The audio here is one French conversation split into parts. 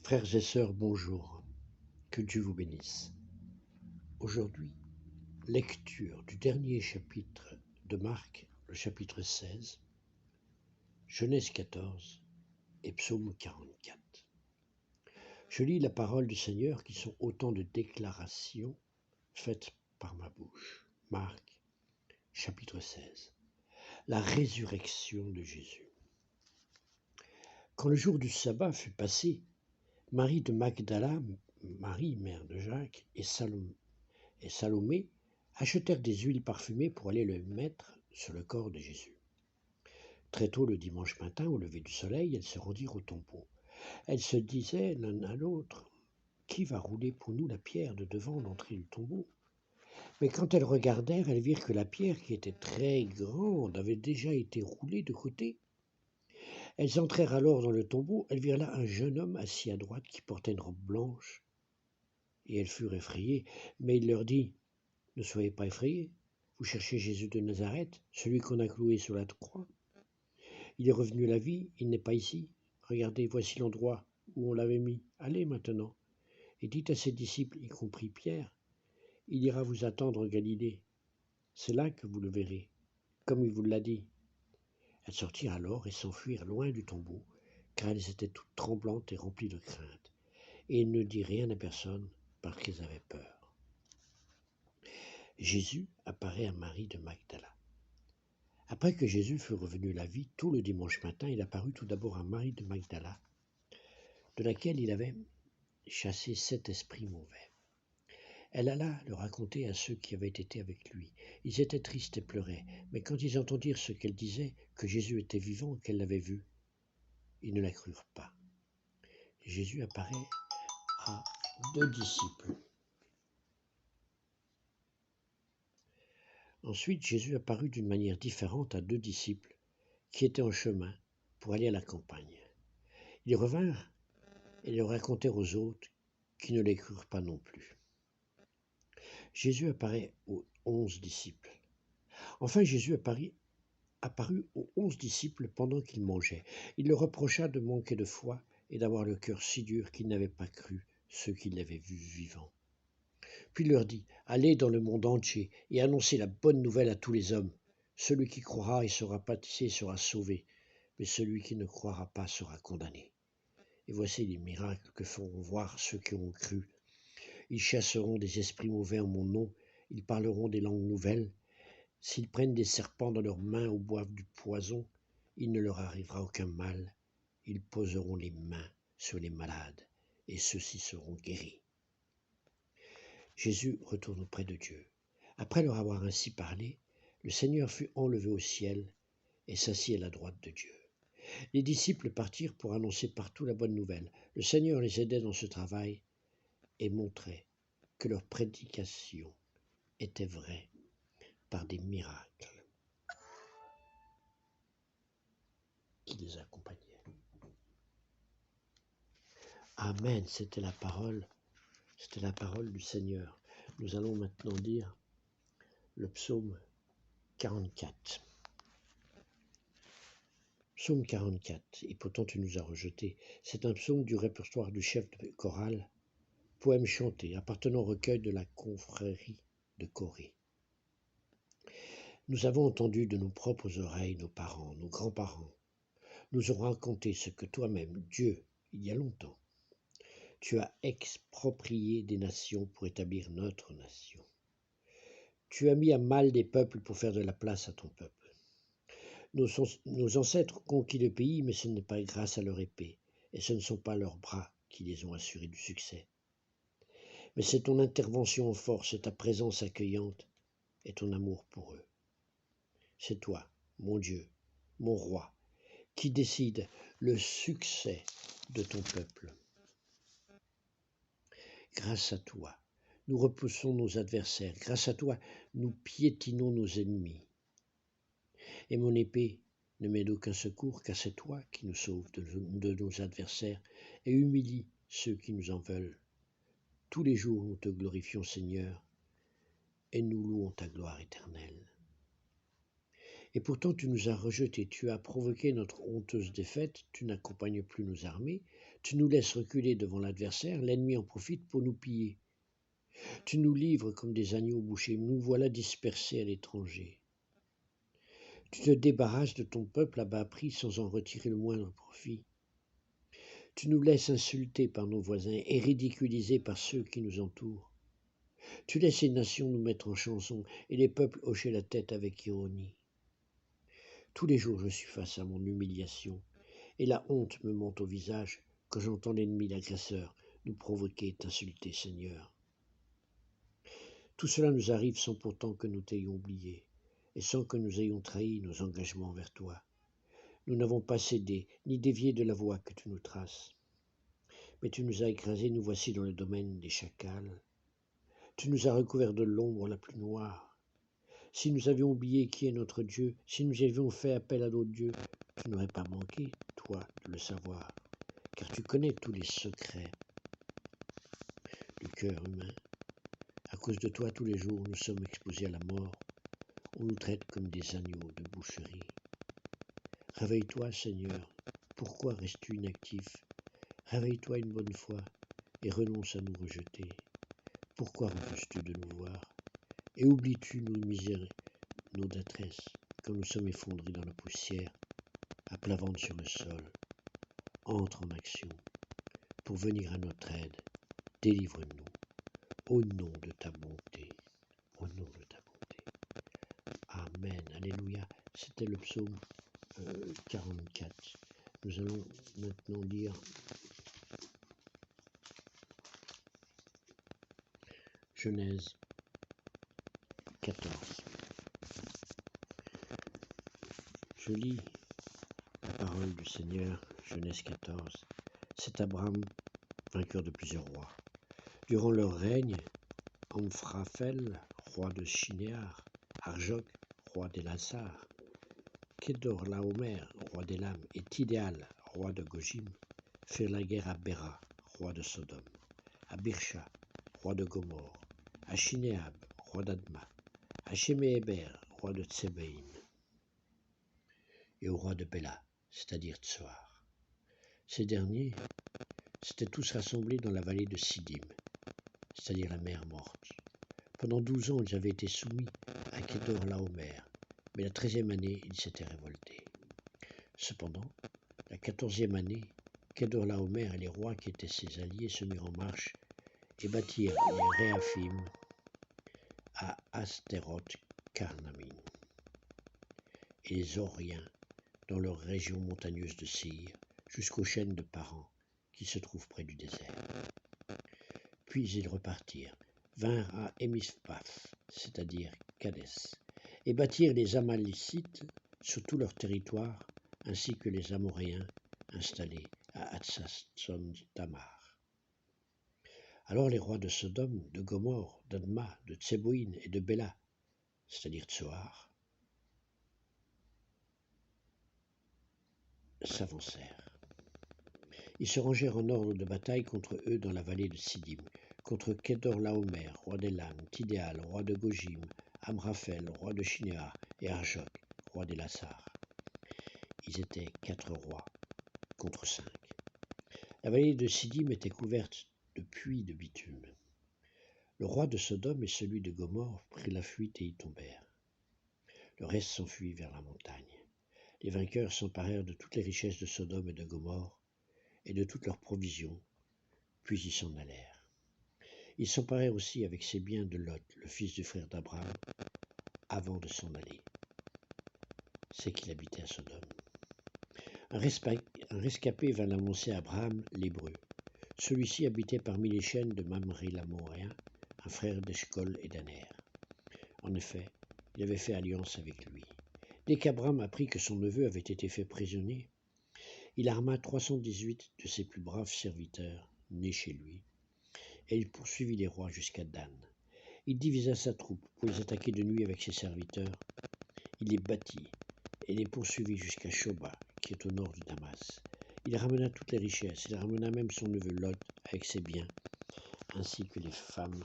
Frères et sœurs, bonjour, que Dieu vous bénisse. Aujourd'hui, lecture du dernier chapitre de Marc, le chapitre 16, Genèse 14 et Psaume 44. Je lis la parole du Seigneur qui sont autant de déclarations faites par ma bouche. Marc, chapitre 16, la résurrection de Jésus. Quand le jour du sabbat fut passé, Marie de Magdala, Marie, mère de Jacques, et Salomé achetèrent des huiles parfumées pour aller le mettre sur le corps de Jésus. Très tôt le dimanche matin, au lever du soleil, elles se rendirent au tombeau. Elles se disaient l'un à l'autre, « Qui va rouler pour nous la pierre de devant l'entrée du tombeau ?» Mais quand elles regardèrent, elles virent que la pierre, qui était très grande, avait déjà été roulée de côté. Elles entrèrent alors dans le tombeau. Elles virent là un jeune homme assis à droite qui portait une robe blanche. Et elles furent effrayées, mais il leur dit, « Ne soyez pas effrayés. Vous cherchez Jésus de Nazareth, celui qu'on a cloué sur la croix. Il est revenu à la vie, il n'est pas ici. Regardez, voici l'endroit où on l'avait mis. Allez maintenant, et dites à ses disciples, y compris Pierre, il ira vous attendre en Galilée. C'est là que vous le verrez, comme il vous l'a dit. » Elles sortirent alors et s'enfuirent loin du tombeau, car elles étaient toutes tremblantes et remplies de crainte. Et il ne dit rien à personne, parce qu'elles avaient peur. Jésus apparaît à Marie de Magdala. Après que Jésus fut revenu à la vie, tout le dimanche matin, il apparut tout d'abord à Marie de Magdala, de laquelle il avait chassé 7 esprits mauvais. Elle alla le raconter à ceux qui avaient été avec lui. Ils étaient tristes et pleuraient, mais quand ils entendirent ce qu'elle disait, que Jésus était vivant, qu'elle l'avait vu, ils ne la crurent pas. Jésus apparaît à 2 disciples. Ensuite, Jésus apparut d'une manière différente à 2 disciples qui étaient en chemin pour aller à la campagne. Ils revinrent et le racontèrent aux autres qui ne les crurent pas non plus. Jésus apparaît aux 11 disciples. Enfin, Jésus apparut aux 11 disciples pendant qu'ils mangeaient. Il leur reprocha de manquer de foi et d'avoir le cœur si dur qu'ils n'avaient pas cru ceux qui l'avaient vu vivant. Puis il leur dit, « Allez dans le monde entier et annoncez la bonne nouvelle à tous les hommes. Celui qui croira et sera baptisé sera sauvé, mais celui qui ne croira pas sera condamné. Et voici les miracles que feront voir ceux qui ont cru. Ils chasseront des esprits mauvais en mon nom, ils parleront des langues nouvelles. S'ils prennent des serpents dans leurs mains ou boivent du poison, il ne leur arrivera aucun mal. Ils poseront les mains sur les malades, et ceux-ci seront guéris. » Jésus retourne auprès de Dieu. Après leur avoir ainsi parlé, le Seigneur fut enlevé au ciel et s'assit à la droite de Dieu. Les disciples partirent pour annoncer partout la bonne nouvelle. Le Seigneur les aidait dans ce travail et montrait que leur prédication était vraie par des miracles qui les accompagnaient. Amen, c'était la parole du Seigneur. Nous allons maintenant lire le psaume 44. Psaume 44, et pourtant tu nous as rejetés. C'est un psaume du répertoire du chef de chorale, poème chanté, appartenant au recueil de la confrérie de Corée. Nous avons entendu de nos propres oreilles nos parents, nos grands-parents, nous ont raconté ce que toi-même, Dieu, il y a longtemps, tu as exproprié des nations pour établir notre nation. Tu as mis à mal des peuples pour faire de la place à ton peuple. Nos ancêtres ont conquis le pays, mais ce n'est pas grâce à leur épée, et ce ne sont pas leurs bras qui les ont assurés du succès. Mais c'est ton intervention en force, et ta présence accueillante, et ton amour pour eux. C'est toi, mon Dieu, mon roi, qui décide le succès de ton peuple. Grâce à toi, nous repoussons nos adversaires. Grâce à toi, nous piétinons nos ennemis. Et mon épée ne m'aide aucun secours, car c'est toi qui nous sauves de nos adversaires et humilie ceux qui nous en veulent. Tous les jours, nous te glorifions, Seigneur, et nous louons ta gloire éternelle. Et pourtant, tu nous as rejetés, tu as provoqué notre honteuse défaite, tu n'accompagnes plus nos armées, Tu nous laisses reculer devant l'adversaire, l'ennemi en profite pour nous piller. Tu nous livres comme des agneaux bouchés, nous voilà dispersés à l'étranger. Tu te débarrasses de ton peuple à bas prix sans en retirer le moindre profit. Tu nous laisses insulter par nos voisins et ridiculisés par ceux qui nous entourent. Tu laisses les nations nous mettre en chanson et les peuples hocher la tête avec ironie. Tous les jours je suis face à mon humiliation et la honte me monte au visage quand j'entends l'ennemi, l'agresseur, nous provoquer, t'insulter, Seigneur. Tout cela nous arrive sans pourtant que nous t'ayons oublié et sans que nous ayons trahi nos engagements envers toi. Nous n'avons pas cédé ni dévié de la voie que tu nous traces. Mais tu nous as écrasés, nous voici dans le domaine des chacals. Tu nous as recouverts de l'ombre la plus noire. Si nous avions oublié qui est notre Dieu, si nous avions fait appel à d'autres dieux, tu n'aurais pas manqué, toi, de le savoir, car tu connais tous les secrets du cœur humain. À cause de toi, tous les jours, nous sommes exposés à la mort. On nous traite comme des agneaux de boucherie. Réveille-toi, Seigneur. Pourquoi restes-tu inactif? Réveille-toi une bonne fois et renonce à nous rejeter. Pourquoi refuses-tu de nous voir? Et oublies-tu nos misères, nos détresses, quand nous sommes effondrés dans la poussière, à plat ventre sur le sol? Entre en action pour venir à notre aide. Délivre-nous au nom de ta bonté. Au nom de ta bonté. Amen. Alléluia. C'était le psaume 44. Nous allons maintenant lire Genèse 14. Je lis la parole du Seigneur, Genèse 14. C'est Abraham, vainqueur de plusieurs rois. Durant leur règne, Amphraphel, roi de Shinéar, Arjok, roi d'Élasar, Kedorlaomer, roi d'Élam, et Tidéal, roi de Gojim, firent la guerre à Béra, roi de Sodome, à Birsha, roi de Gomorre, à Shinéab, roi d'Adma, à Sheméhéber, roi de Tsébéim, et au roi de Béla, c'est-à-dire Tsoar. Ces derniers s'étaient tous rassemblés dans la vallée de Siddim, c'est-à-dire la mer morte. Pendant 12 ans, ils avaient été soumis à Kedorlaomer, mais la 13e année, ils s'étaient révoltés. Cependant, la 14e année, Kedorlaomer et les rois qui étaient ses alliés se mirent en marche et bâtirent les Réaphim à Astéroth Karnamin et les Oriens dans leur région montagneuse de Seir jusqu'aux chaînes de Paran qui se trouvent près du désert. Puis ils repartirent, vinrent à Émispaf, c'est-à-dire Kadès, et bâtirent les Amalécites sur tout leur territoire, ainsi que les Amoréens installés à Hatzasson-Tamar. Alors les rois de Sodome, de Gomorre, d'Adma, de Tseboïn et de Béla, c'est-à-dire Tsoar, s'avancèrent. Ils se rangèrent en ordre de bataille contre eux dans la vallée de Siddim, contre Kedorlaomer, roi d'Élam, Tidéal, roi de Gojim, Amraphel, roi de Shinéar, et Arjok, roi d'Élasar. Ils étaient 4 rois contre 5. La vallée de Siddim était couverte de puits de bitume. Le roi de Sodome et celui de Gomorre prirent la fuite et y tombèrent. Le reste s'enfuit vers la montagne. Les vainqueurs s'emparèrent de toutes les richesses de Sodome et de Gomorre et de toutes leurs provisions, puis ils s'en allèrent. Ils s'emparèrent aussi avec ses biens de Lot, le fils du frère d'Abraham, avant de s'en aller. C'est qu'il habitait à Sodome. Un rescapé vint l'annoncer à Abraham, l'Hébreu. Celui-ci habitait parmi les chaînes de Mamré l'Amoréen, un frère d'Eshcol et d'Aner. En effet, il avait fait alliance avec lui. Dès qu'Abraham apprit que son neveu avait été fait prisonnier, il arma 318 de ses plus braves serviteurs, nés chez lui, et il poursuivit les rois jusqu'à Dan. Il divisa sa troupe pour les attaquer de nuit avec ses serviteurs. Il les battit et les poursuivit jusqu'à Shoba, qui est au nord de Damas. Il ramena toutes les richesses, il ramena même son neveu Lot avec ses biens, ainsi que les femmes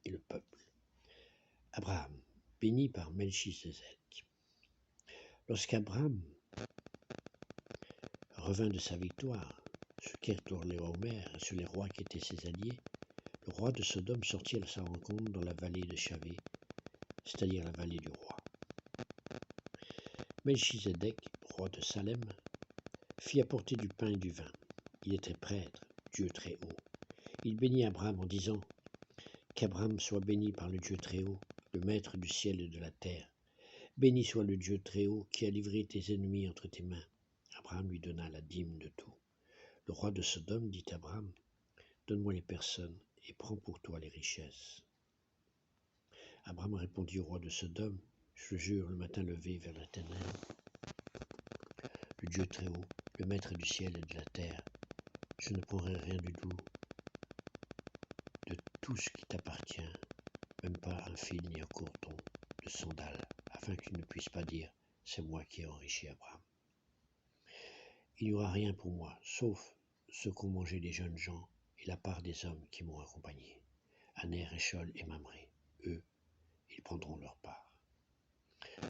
et le peuple. Abraham, béni par Melchisédek. Lorsqu'Abraham revint de sa victoire sur Kedorlaomer et sur les rois qui étaient ses alliés, le roi de Sodome sortit à sa rencontre dans la vallée de Chavé, c'est-à-dire la vallée du roi. Melchizedek, roi de Salem, fit apporter du pain et du vin. Il était prêtre, Dieu très haut. Il bénit Abraham en disant « Qu'Abraham soit béni par le Dieu très haut, le maître du ciel et de la terre. Béni soit le Dieu très haut qui a livré tes ennemis entre tes mains. » Abraham lui donna la dîme de tout. Le roi de Sodome dit à Abraham « Donne-moi les personnes et prends pour toi les richesses. » Abraham répondit au roi de Sodome « Je jure le matin levé vers l'Éternel, le Dieu très haut, le maître du ciel et de la terre, je ne prendrai rien du tout de tout ce qui t'appartient, même pas un fil ni un cordon de sandales, afin que tu ne puisses pas dire « c'est moi qui ai enrichi Abraham. » Il n'y aura rien pour moi, sauf ce qu'ont mangé les jeunes gens et la part des hommes qui m'ont accompagné. Aner, Échol et Mamré, eux, ils prendront leur part.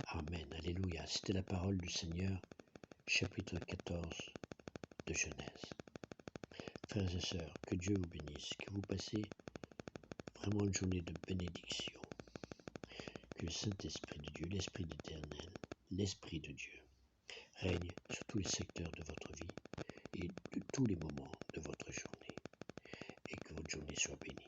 Amen, alléluia, c'était la parole du Seigneur, chapitre 14 de Genèse. Frères et sœurs, que Dieu vous bénisse, que vous passez vraiment une journée de bénédiction. Que le Saint-Esprit de Dieu, l'Esprit d'Éternel, l'Esprit de Dieu, règne sur tous les secteurs de votre vie et de tous les moments de votre journée. Et que votre journée soit bénie.